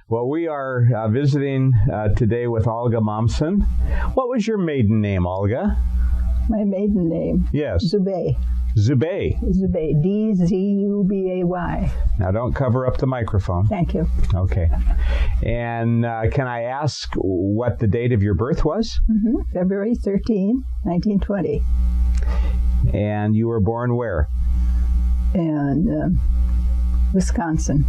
Well, we are visiting today with Olga Momson. What was your maiden name, Olga? My maiden name? Yes. Zubay. Zubay. Zubay. D-Z-U-B-A-Y. Now, don't cover up the microphone. Thank you. Okay. And can I ask what the date of your birth was? February 13, 1920. And you were born where? In Wisconsin.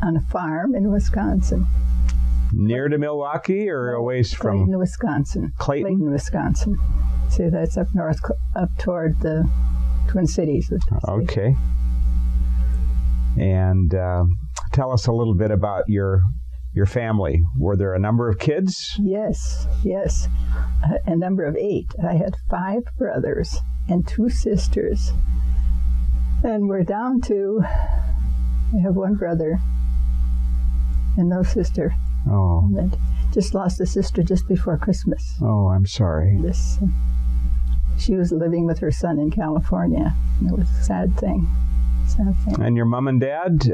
On a farm in Wisconsin. Near to Milwaukee or away from? Clayton, Wisconsin. Clayton, Wisconsin. See, that's up north, up toward the Twin Cities. Okay. And tell us a little bit about your family. Were there a number of kids? Yes. A number of 8. I had 5 brothers and 2 sisters. And we're down to... I have 1 brother and no sister. Oh. And just lost a sister just before Christmas. Oh, I'm sorry. She was living with her son in California. It was a sad thing. And your mom and dad,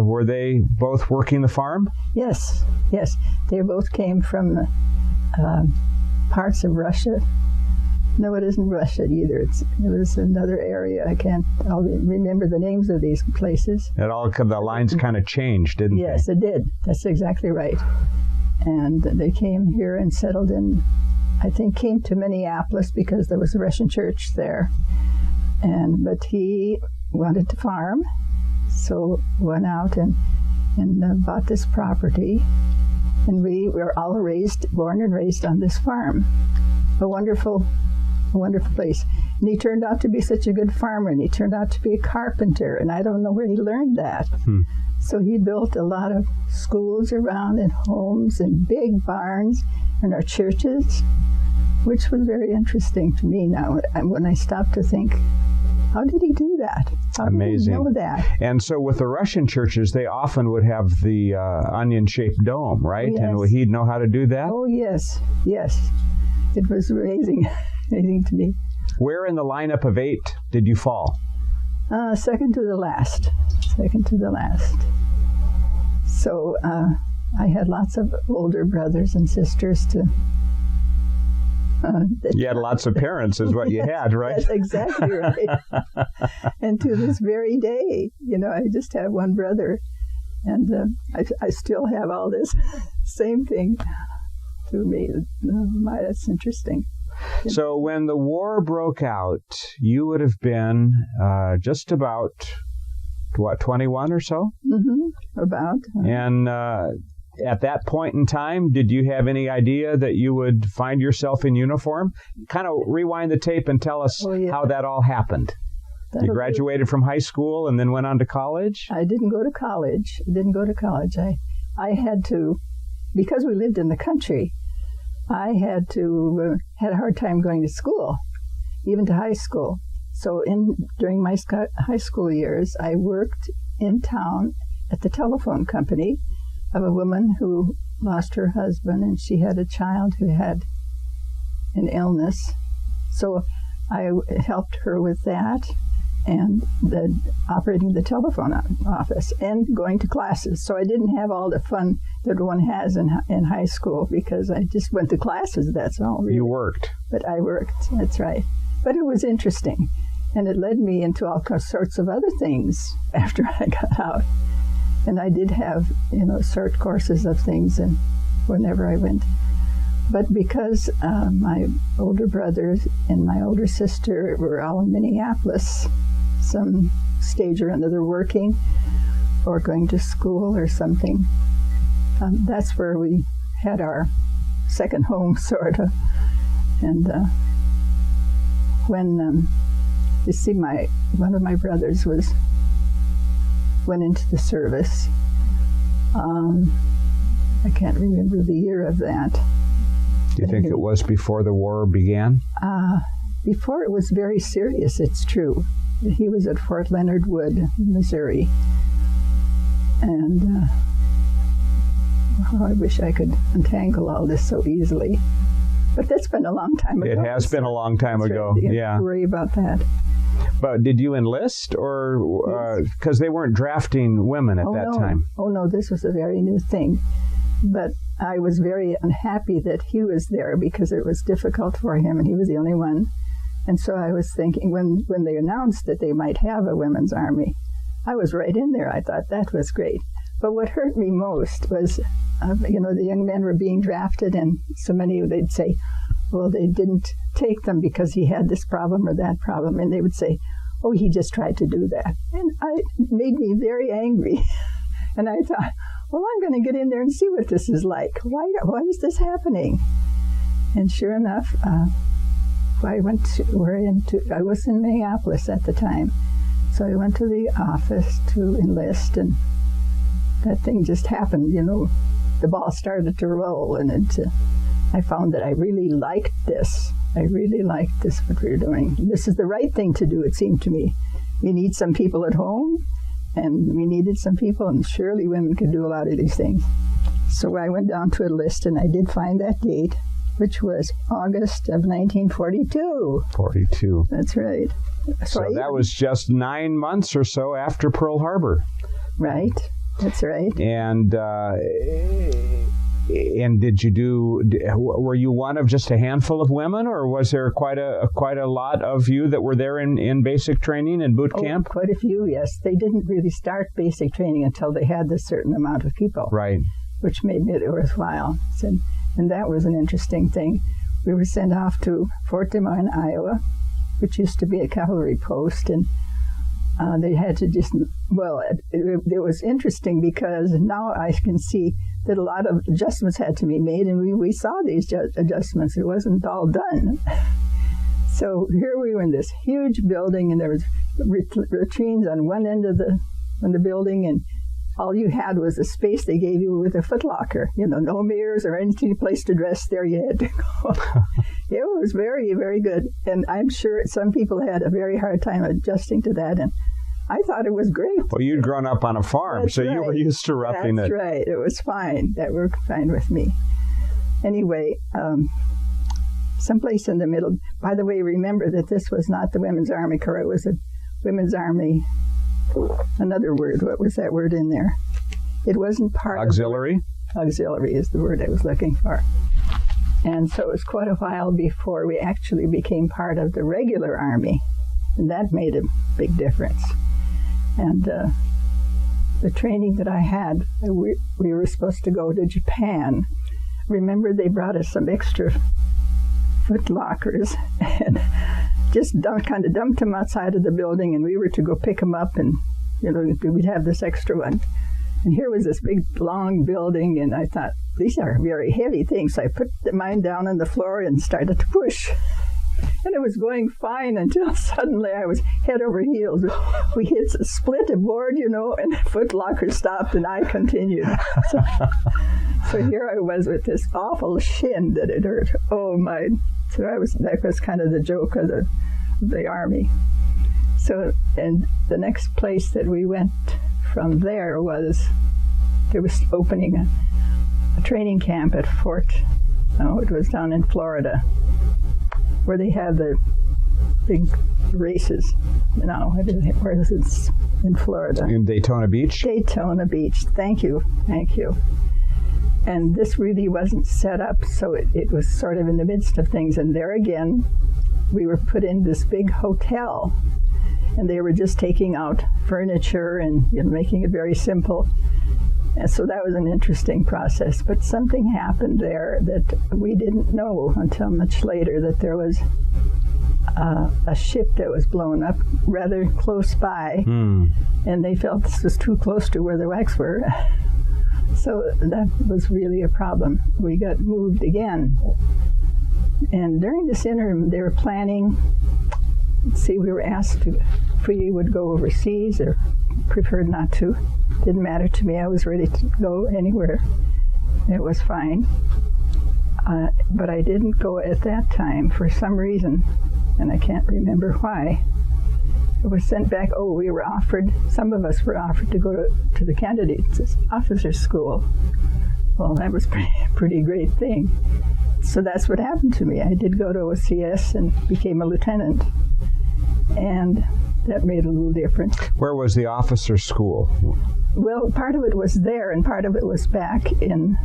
were they both working the farm? Yes. They both came from parts of Russia. No, it isn't Russia either. It was another area. I'll remember the names of these places. The lines kind of changed, didn't they? Yes, it did. That's exactly right. And they came here and settled in, I think came to Minneapolis because there was a Russian church there. But he wanted to farm, so went out and bought this property. And we were all born and raised on this farm. A wonderful place. And he turned out to be such a good farmer, and he turned out to be a carpenter, and I don't know where he learned that. So he built a lot of schools around and homes and big barns and our churches, which was very interesting to me now when I stopped to think, how did he do that? How Amazing. Did he know that? And so with the Russian churches, they often would have the onion-shaped dome, right? Yes. And would he know how to do that? Oh, yes. It was amazing to me. Where in the lineup of 8 did you fall? Second to the last. So I had lots of older brothers and sisters to... you had lots of parents is what you had, right? That's exactly right. And to this very day, I just have 1 brother, and I still have all this same thing to me. That's interesting. So when the war broke out, you would have been just about, 21 or so? About. And at that point in time, did you have any idea that you would find yourself in uniform? Kind of rewind the tape and tell us how that all happened. You graduated from high school and then went on to college? I didn't go to college. I had to, because we lived in the country, I had a hard time going to school, even to high school. So during my high school years, I worked in town at the telephone company of a woman who lost her husband, and she had a child who had an illness. So I helped her with that, and operating the telephone office and going to classes. So I didn't have all the fun that one has in high school because I just went to classes, that's all. Really. You worked. But I worked, that's right. But it was interesting, and it led me into all sorts of other things after I got out. And I did have, short courses of things and whenever I went. But because my older brothers and my older sister were all in Minneapolis, some stage or another working or going to school or something, that's where we had our second home, sort of. And when you see, one of my brothers went into the service. I can't remember the year of that. Do you think it was before the war began? Before it was very serious, it's true. He was at Fort Leonard Wood, Missouri. And I wish I could untangle all this so easily. But that's been a long time ago. It has been a long time ago, right. yeah. Don't worry about that. But did you enlist, or because they weren't drafting women at that time? Oh, no, this was a very new thing. But I was very unhappy that he was there because it was difficult for him, and he was the only one. And so I was thinking, when they announced that they might have a women's army, I was right in there. I thought that was great. But what hurt me most was, the young men were being drafted, and so many, they'd say, well, they didn't take them because he had this problem or that problem. And they would say, oh, he just tried to do that. And it made me very angry. And I thought, well, I'm going to get in there and see what this is like. Why is this happening? And sure enough, I was in Minneapolis at the time. So I went to the office to enlist, and that thing just happened, the ball started to roll, and I found that I really liked this. I really liked this, what we were doing. This is the right thing to do, it seemed to me. We need some people at home, and we needed some people, and surely women could do a lot of these things. So I went down to enlist, and I did find that date, which was August of 1942. 42. That's right. So that was just 9 months or so after Pearl Harbor. Right. That's right. And were you one of just a handful of women, or was there quite a lot of you that were there in basic training and boot camp? Quite a few, yes. They didn't really start basic training until they had this certain amount of people. Right. Which made it worthwhile. And that was an interesting thing. We were sent off to Fort Des Moines, Iowa, which used to be a cavalry post, and they had to just, it was interesting because now I can see that a lot of adjustments had to be made, and we saw these adjustments. It wasn't all done. So here we were in this huge building, and there was latrines on one end of the building, and all you had was a space they gave you with a footlocker. No mirrors or any place to dress there. You had to go. It was very, very good. And I'm sure some people had a very hard time adjusting to that. And I thought it was great. Well, you'd grown up on a farm, That's so right. You were used to roughing it. That's right. It was fine. That worked fine with me. Anyway, someplace in the middle. By the way, remember that this was not the Women's Army Corps. It was a Women's Army. Another word. What was that word in there? It wasn't part auxiliary? Auxiliary is the word I was looking for. And so it was quite a while before we actually became part of the regular army. And that made a big difference. And the training that I had, we were supposed to go to Japan. Remember, they brought us some extra foot lockers and just kind of dumped them outside of the building, and we were to go pick them up, and we'd have this extra one. And here was this big, long building, and I thought, these are very heavy things. So I put mine down on the floor and started to push. And it was going fine until suddenly I was head over heels. We split a board, and the foot locker stopped, and I continued. So here I was with this awful shin that it hurt. Oh, my. So that was kind of the joke of the Army. So, and the next place that we went from there was opening a training camp at it was down in Florida, where they have the big races. Where is it? In Florida. In Daytona Beach? Daytona Beach. Thank you. And this really wasn't set up, so it was sort of in the midst of things. And there again, we were put in this big hotel, and they were just taking out furniture and making it very simple. And so that was an interesting process. But something happened there that we didn't know until much later, that there was a ship that was blown up rather close by, and they felt this was too close to where the WWIIs were. So that was really a problem. We got moved again. And during this interim, they were planning, we were asked if we would go overseas, or preferred not to. Didn't matter to me. I was ready to go anywhere. It was fine. But I didn't go at that time for some reason, and I can't remember why. I was sent back. We were offered, some of us were offered to go to the candidates officer school. Well, that was a pretty great thing. So that's what happened to me. I did go to OCS and became a lieutenant, and that made a little difference. Where was the officer school? Well, part of it was there, and part of it was back in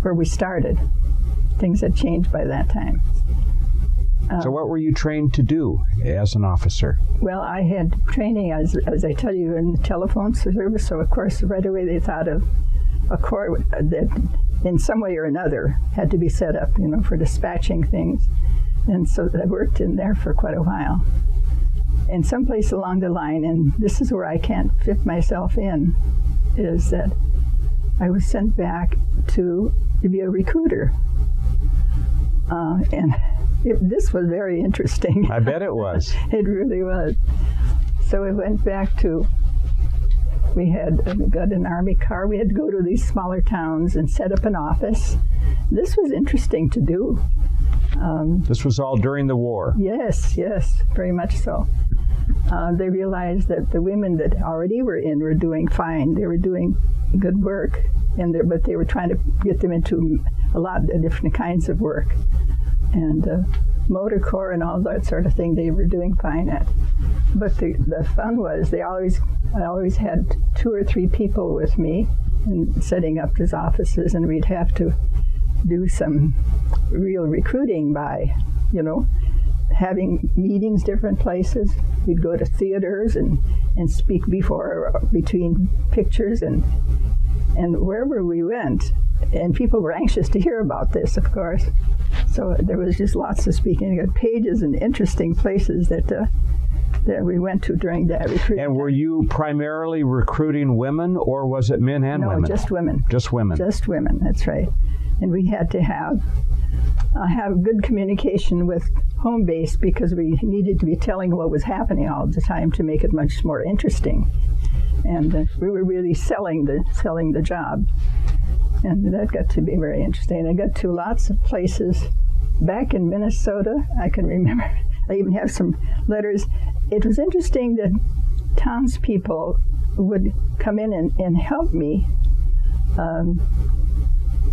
where we started. Things had changed by that time. So what were you trained to do as an officer? Well, I had training, as I tell you, in the telephone service, so of course right away they thought of a corps that in some way or another had to be set up, for dispatching things. And so I worked in there for quite a while. And someplace along the line, and this is where I can't fit myself in, is that I was sent back to be a recruiter. And this was very interesting. I bet it was. It really was. So we went back to, we got an Army car. We had to go to these smaller towns and set up an office. This was interesting to do. This was all during the war? Yes, very much so. They realized that the women that already were in were doing fine. They were doing good work, but they were trying to get them into a lot of different kinds of work. And motor corps and all that sort of thing they were doing fine at. But the fun was I always had 2 or 3 people with me in setting up these offices, and we'd have to do some real recruiting by, having meetings different places. We'd go to theaters and speak between pictures and wherever we went. And people were anxious to hear about this, of course. So there was just lots of speaking. I got pages and interesting places that we went to during that recruiting. And were you primarily recruiting women, or was it men and women? No, just women. Just women. Just women, that's right. And we had to have good communication with home base, because we needed to be telling what was happening all the time to make it much more interesting. And we were really selling the job. And that got to be very interesting. I got to lots of places. Back in Minnesota, I can remember, I even have some letters. It was interesting that townspeople would come in and help me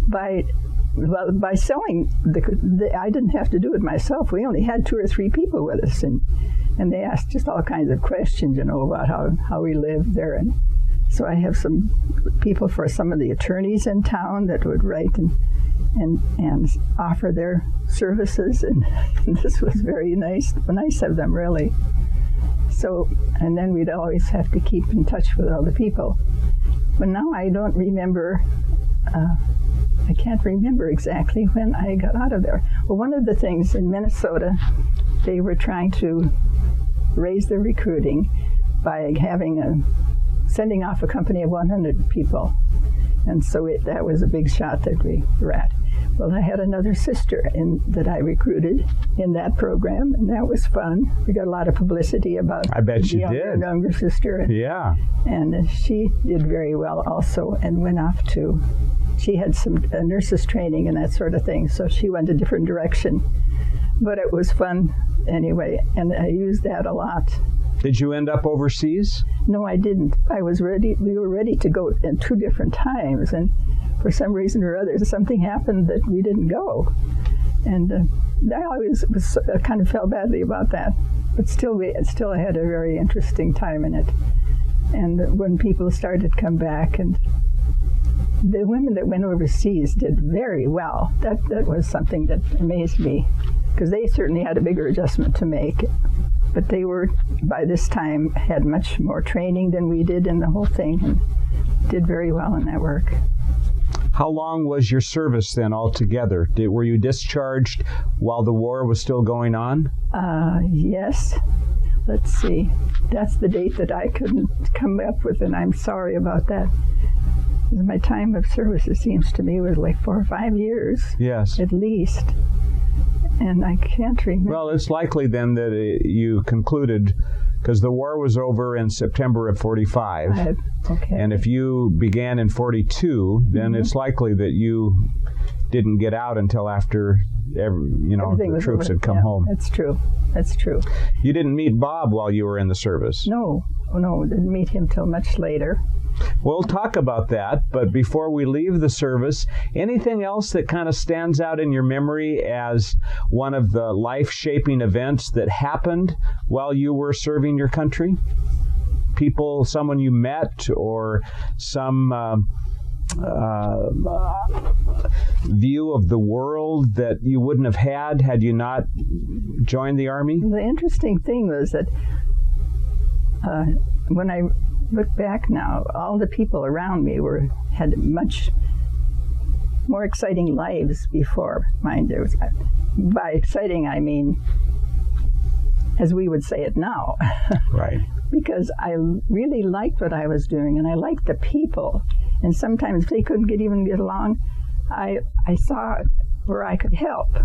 by selling. I didn't have to do it myself. We only had 2 or 3 people with us, and they asked just all kinds of questions, about how we lived there. And so I have some people for some of the attorneys in town that would write and offer their services, and this was very nice of them, really. So, and then we'd always have to keep in touch with all the people. But now I don't remember, I can't remember exactly when I got out of there. Well, one of the things in Minnesota, they were trying to raise the recruiting by sending off a company of 100 people. And so that was a big shot that we were at. Well, I had another sister that I recruited in that program, and that was fun. We got a lot of publicity about I bet the you did. Younger sister. Yeah. And she did very well also, and went off to, she had some nurses training and that sort of thing, so she went a different direction. But it was fun anyway, and I used that a lot. Did you end up overseas? No, I didn't. I was ready. We were ready to go in 2 different times, and for some reason or other, something happened that we didn't go. And I always kind of felt badly about that. But still, I had a very interesting time in it. And when people started to come back, and the women that went overseas did very well. That was something that amazed me, because they certainly had a bigger adjustment to make. But they were, by this time, had much more training than we did in the whole thing. did very well in that work. How long was your service then altogether? Were you discharged while the war was still going on? Yes. Let's see. That's the date that I couldn't come up with, and I'm sorry about that. My time of service, it seems to me, was like 4 or 5 years. Yes. At least. And I can't remember. Well, it's likely then that you concluded, because the war was over in September of 45. Okay. And if you began in 42, then it's likely that you didn't get out until after the troops had come home. That's true. That's true. You didn't meet Bob while you were in the service? No, didn't meet him till much later. We'll talk about that, but before we leave the service, anything else that kind of stands out in your memory as one of the life-shaping events that happened while you were serving your country? People, someone you met, or some view of the world that you wouldn't have had you not joined the Army? The interesting thing was that when I look back now, all the people around me had much more exciting lives before mine. By exciting, I mean, as we would say it now. Right. Because I really liked what I was doing, and I liked the people. And sometimes if they couldn't even get along, I saw where I could help.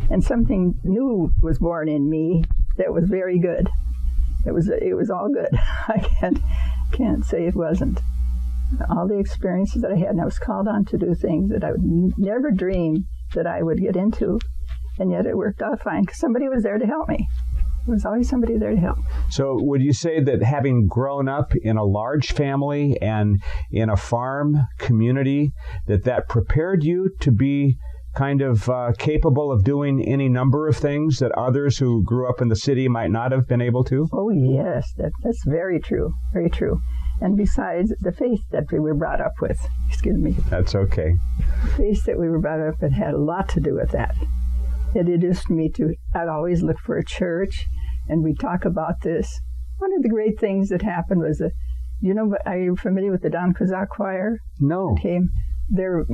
And something new was born in me that was very good. It was all good. I can't say it wasn't. All the experiences that I had, and I was called on to do things that I would never dream that I would get into, and yet it worked out fine because somebody was there to help me. There was always somebody there to help. So would you say that having grown up in a large family and in a farm community, that prepared you to be kind of capable of doing any number of things that others who grew up in the city might not have been able to? Oh, yes. That's very true. Very true. And besides, the faith that we were brought up with, excuse me. That's okay. The faith that we were brought up with had a lot to do with that. It induced me I'd always look for a church, and we'd talk about this. One of the great things that happened was that, are you familiar with the Don Kozak Choir? No. They're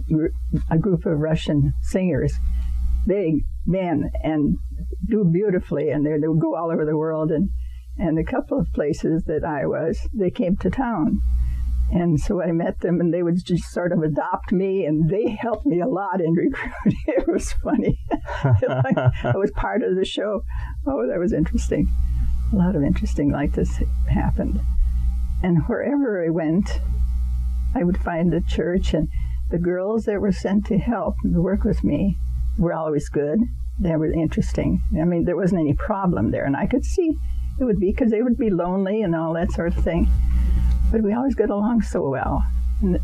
a group of Russian singers, big men, and do beautifully, and they would go all over the world. And a couple of places that they came to town. And so I met them, and they would just sort of adopt me, and they helped me a lot in recruiting. It was funny. I was part of the show. Oh, that was interesting. A lot of interesting like this happened. And wherever I went, I would find a church, and the girls that were sent to help and work with me were always good. They were interesting. I mean, there wasn't any problem there, and I could see it would be because they would be lonely and all that sort of thing. But we always got along so well.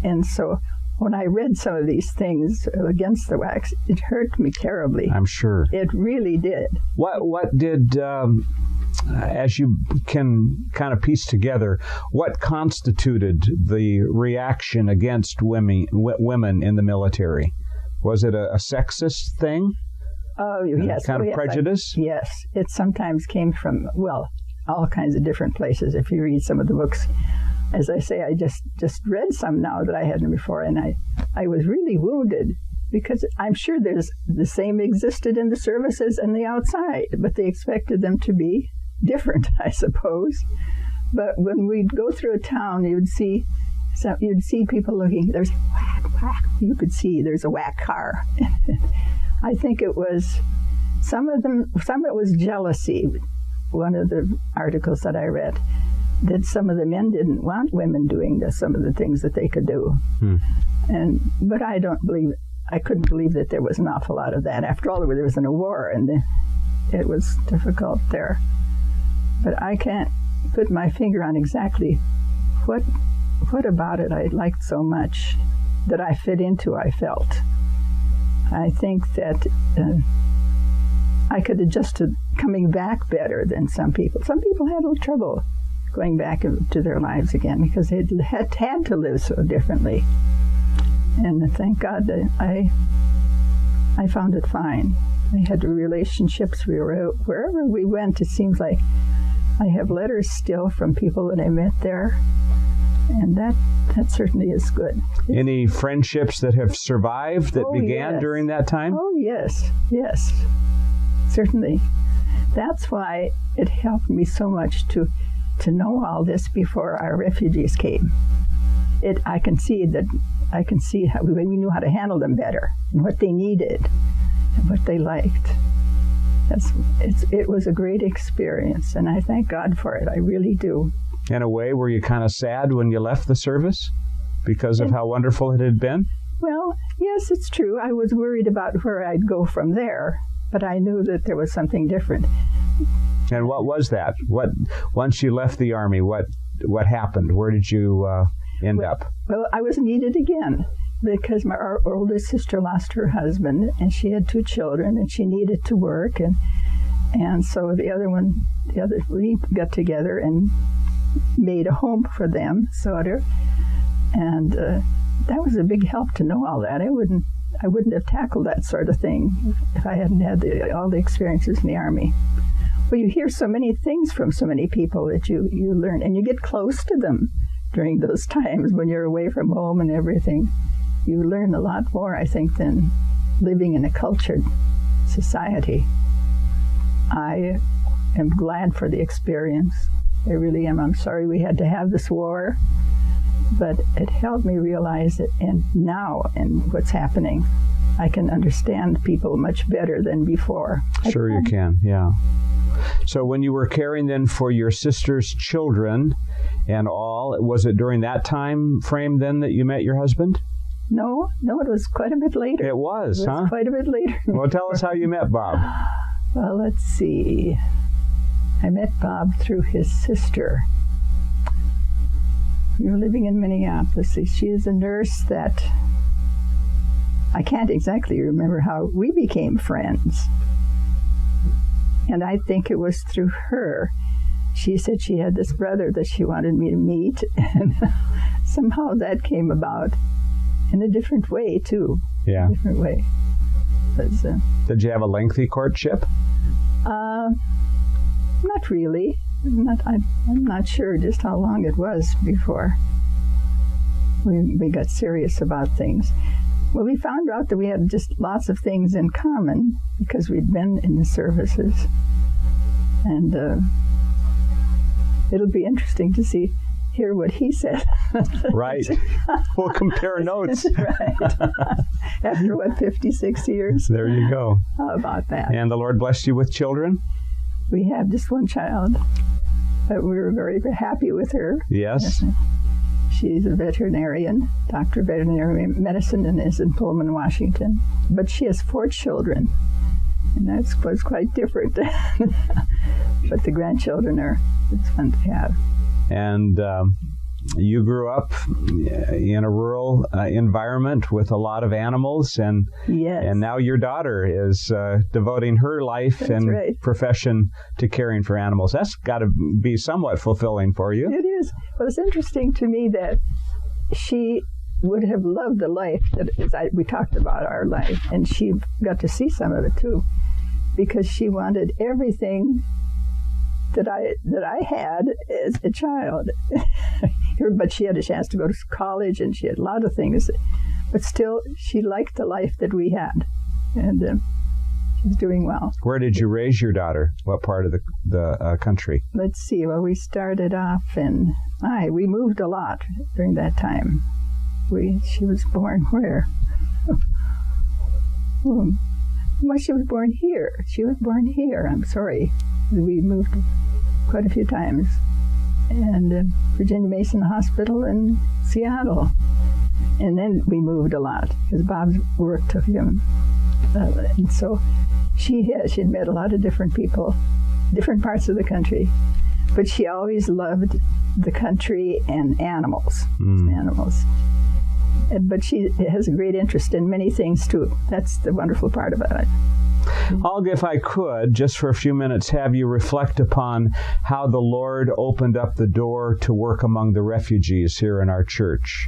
And so when I read some of these things against the WWII, it hurt me terribly. I'm sure. It really did. What did, as you can kind of piece together, what constituted the reaction against women in the military? Was it a sexist thing? Oh, yes. Kind of prejudice? Yes. It sometimes came from, all kinds of different places. If you read some of the books, as I say, I just read some now that I hadn't before, and I was really wounded because I'm sure there's the same existed in the services and the outside, but they expected them to be different, I suppose. But when we'd go through a town, you'd see people looking. There's whack, whack. You could see there's a whack car. I think it was some of it was jealousy. One of the articles that I read, that some of the men didn't want women doing some of the things that they could do. But I couldn't believe that there was an awful lot of that. After all, there was a war, and it was difficult there. But I can't put my finger on exactly what about it I liked so much that I fit into, I felt. I think that I could adjust to coming back better than some people. Some people had a little trouble going back to their lives again because they had to live so differently. And thank God that I found it fine. I had relationships wherever we went. It seems like I have letters still from people that I met there. And that certainly is good. Any friendships that have survived that began during that time? Oh, yes, certainly. That's why it helped me so much to know all this before our refugees came. I can see how we knew how to handle them better and what they needed and what they liked. It was a great experience, and I thank God for it. I really do. In a way, were you kind of sad when you left the service because of how wonderful it had been? Well, yes, it's true. I was worried about where I'd go from there, but I knew that there was something different. And what was that? Once you left the Army, what happened? Where did you end up? Well, I was needed again because our oldest sister lost her husband, and she had 2 children, and she needed to work, and so we got together and made a home for them, sort of, and that was a big help to know all that. I wouldn't have tackled that sort of thing if I hadn't had all the experiences in the Army. Well, you hear so many things from so many people that you learn, and you get close to them during those times when you're away from home and everything. You learn a lot more, I think, than living in a cultured society. I am glad for the experience. I really am. I'm sorry we had to have this war, but it helped me realize it. And now, in what's happening, I can understand people much better than before. Sure you can, yeah. So when you were caring then for your sister's children and all, was it during that time frame then that you met your husband? No, it was quite a bit later. It was, huh? Quite a bit later. Well, tell us how you met Bob. Well, let's see. I met Bob through his sister. We were living in Minneapolis. She is a nurse that I can't exactly remember how we became friends. And I think it was through her. She said she had this brother that she wanted me to meet, and somehow that came about in a different way, too. Yeah. A different way. Did you have a lengthy courtship? Not really. I'm not sure just how long it was before we got serious about things. Well, we found out that we had just lots of things in common because we'd been in the services. And it'll be interesting to hear what he said. Right. We'll compare notes. Right. After, 56 years? There you go. How about that? And the Lord blessed you with children? We have just one child, but we were very, very happy with her. Yes. She's a veterinarian, doctor of veterinary medicine, and is in Pullman, Washington. But she has 4 children, and that was quite different. But the grandchildren it's fun to have. And you grew up in a rural environment with a lot of animals, and yes. And now your daughter is devoting her life profession to caring for animals. That's got to be somewhat fulfilling for you. It is. Well, it's interesting to me that she would have loved the life that we talked about, our life, and she got to see some of it too, because she wanted everything that I had as a child. But she had a chance to go to college, and she had a lot of things. But still, she liked the life that we had, and she's doing well. Where did you raise your daughter? What part of the country? Let's see. Well, we started off we moved a lot during that time. She was born where? Well, she was born here. She was born here. I'm sorry. We moved quite a few times. And Virginia Mason Hospital in Seattle. And then we moved a lot because Bob's work took him. And so she'd met a lot of different people, different parts of the country. But she always loved the country and animals. Animals. But she has a great interest in many things, too. That's the wonderful part about it. Olga, if I could, just for a few minutes, have you reflect upon how the Lord opened up the door to work among the refugees here in our church.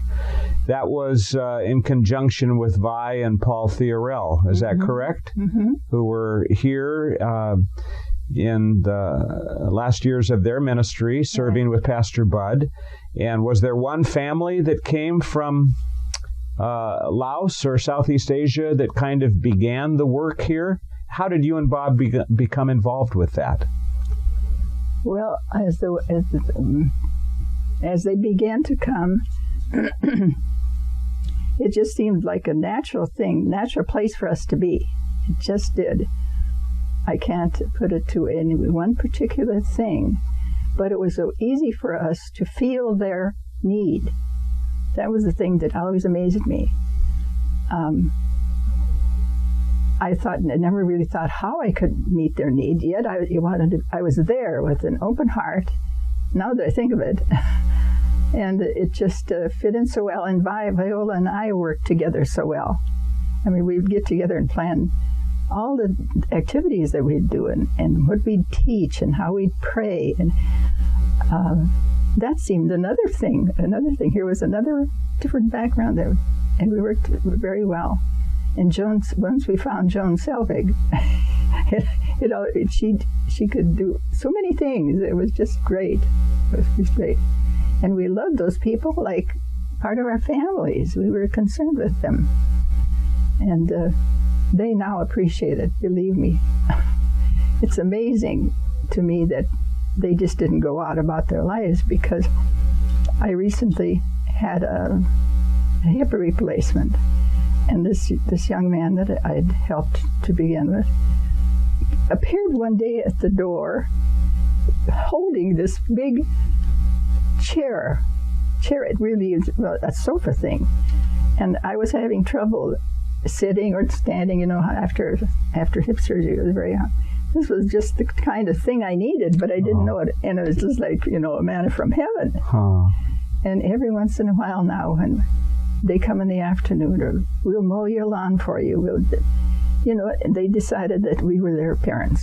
That was in conjunction with Vi and Paul Theorel, is that correct? Mm-hmm. Who were here in the last years of their ministry, serving with Pastor Bud. And was there one family that came from Laos or Southeast Asia that kind of began the work here? How did you and Bob become involved with that? Well, as they began to come, it just seemed like a natural place for us to be. It just did. I can't put it to any one particular thing, but it was so easy for us to feel their need. That was the thing that always amazed me. I never really thought how I could meet their need, yet I was there with an open heart, now that I think of it. And it just fit in so well, and Viola and I worked together so well. I mean, we'd get together and plan all the activities that we'd do and what we'd teach and how we'd pray. And that seemed another thing. Here was another different background there, and we worked very well. And once we found Joan Selvig, she could do so many things. It was just great. It was just great. And we loved those people like part of our families. We were concerned with them. And they now appreciate it, believe me. It's amazing to me that they just didn't go out about their lives, because I recently had a hip replacement. And this young man that I'd helped to begin with appeared one day at the door holding this big chair. It really is a sofa thing. And I was having trouble sitting or standing, after hip surgery. It was very hard. This was just the kind of thing I needed, but I didn't know it. And it was just like, a manna from heaven. And every once in a while now, when they come in the afternoon, or we'll mow your lawn for you, they decided that we were their parents.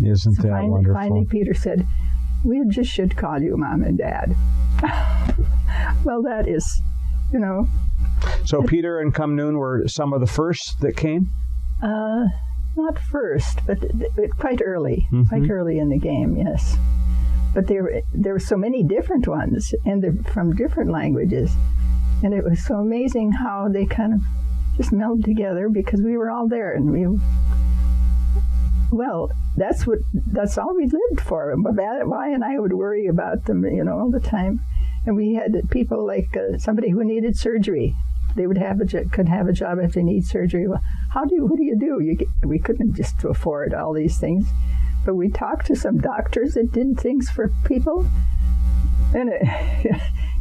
Isn't that wonderful? Finally, Peter said, we just should call you Mom and Dad. Well, that is, So Peter and Kumnoon were some of the first that came? Not first, but quite early. Mm-hmm. Quite early in the game, yes. But there were so many different ones, and they're from different languages. And it was so amazing how they kind of just melded together, because we were all there, and that's all we lived for. Why and I would worry about them, all the time. And we had people like somebody who needed surgery. They could have a job if they need surgery. Well, what do you do? We couldn't just afford all these things, but we talked to some doctors that did things for people, and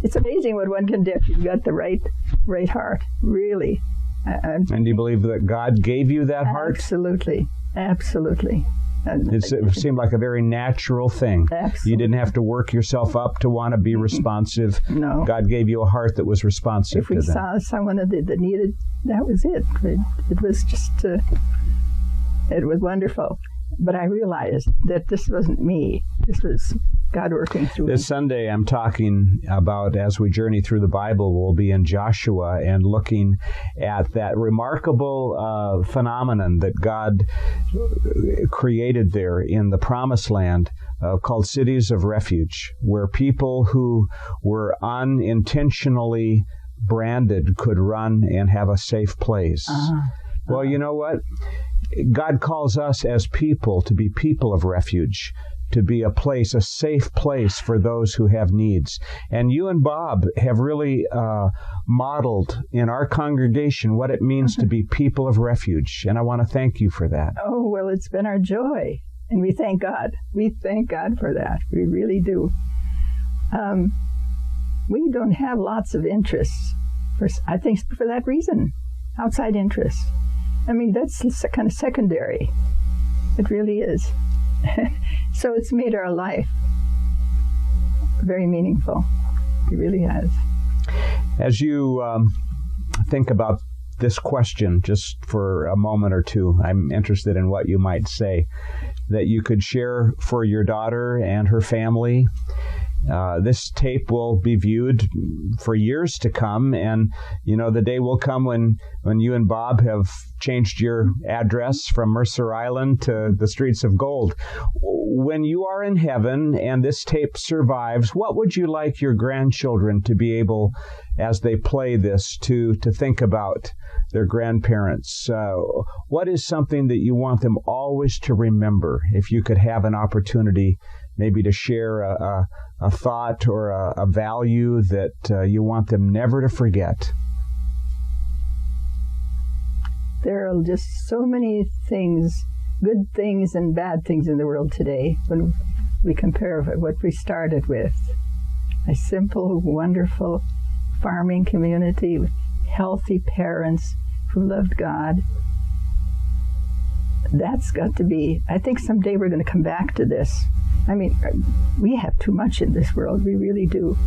it's amazing what one can do if you've got the right heart, really. And do you believe that God gave you that heart? Absolutely. It seemed like a very natural thing. Absolutely. You didn't have to work yourself up to want to be responsive. No. God gave you a heart that was responsive to them. If we saw someone that needed, that was it. It was just, it was wonderful. But I realized that this wasn't me. This was God working through me. This Sunday I'm talking about, as we journey through the Bible, we'll be in Joshua and looking at that remarkable phenomenon that God created there in the Promised Land called cities of refuge, where people who were unintentionally branded could run and have a safe place. Well, you know what? God calls us as people to be people of refuge, to be a safe place for those who have needs. And you and Bob have really modeled in our congregation what it means to be people of refuge. And I want to thank you for that. Oh, well, it's been our joy. And we thank God. We thank God for that. We really do. We don't have lots of interests, I think, for that reason, outside interests. I mean, that's kind of secondary. It really is. So it's made our life very meaningful. It really has. As you think about this question, just for a moment or two, I'm interested in what you might say that you could share for your daughter and her family This tape will be viewed for years to come, and the day will come when you and Bob have changed your address from Mercer Island to the streets of gold. When you are in heaven and this tape survives, what would you like your grandchildren to be able, as they play this, to think about their grandparents? What is something that you want them always to remember, if you could have an opportunity maybe to share a thought or a value that you want them never to forget? There are just so many things, good things and bad things in the world today when we compare what we started with. A simple, wonderful farming community with healthy parents who loved God. That's got to be, I think someday we're going to come back to this. I mean, we have too much in this world, we really do.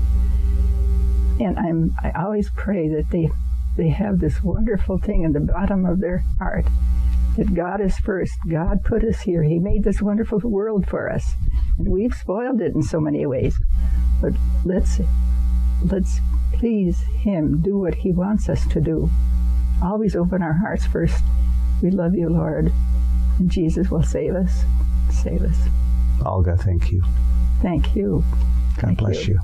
And I always pray that they have this wonderful thing in the bottom of their heart, that God is first. God put us here. He made this wonderful world for us. And we've spoiled it in so many ways. But let's please Him, do what He wants us to do. Always open our hearts first. We love you, Lord. And Jesus will save us. Save us. Olga, thank you. Thank you. God bless you.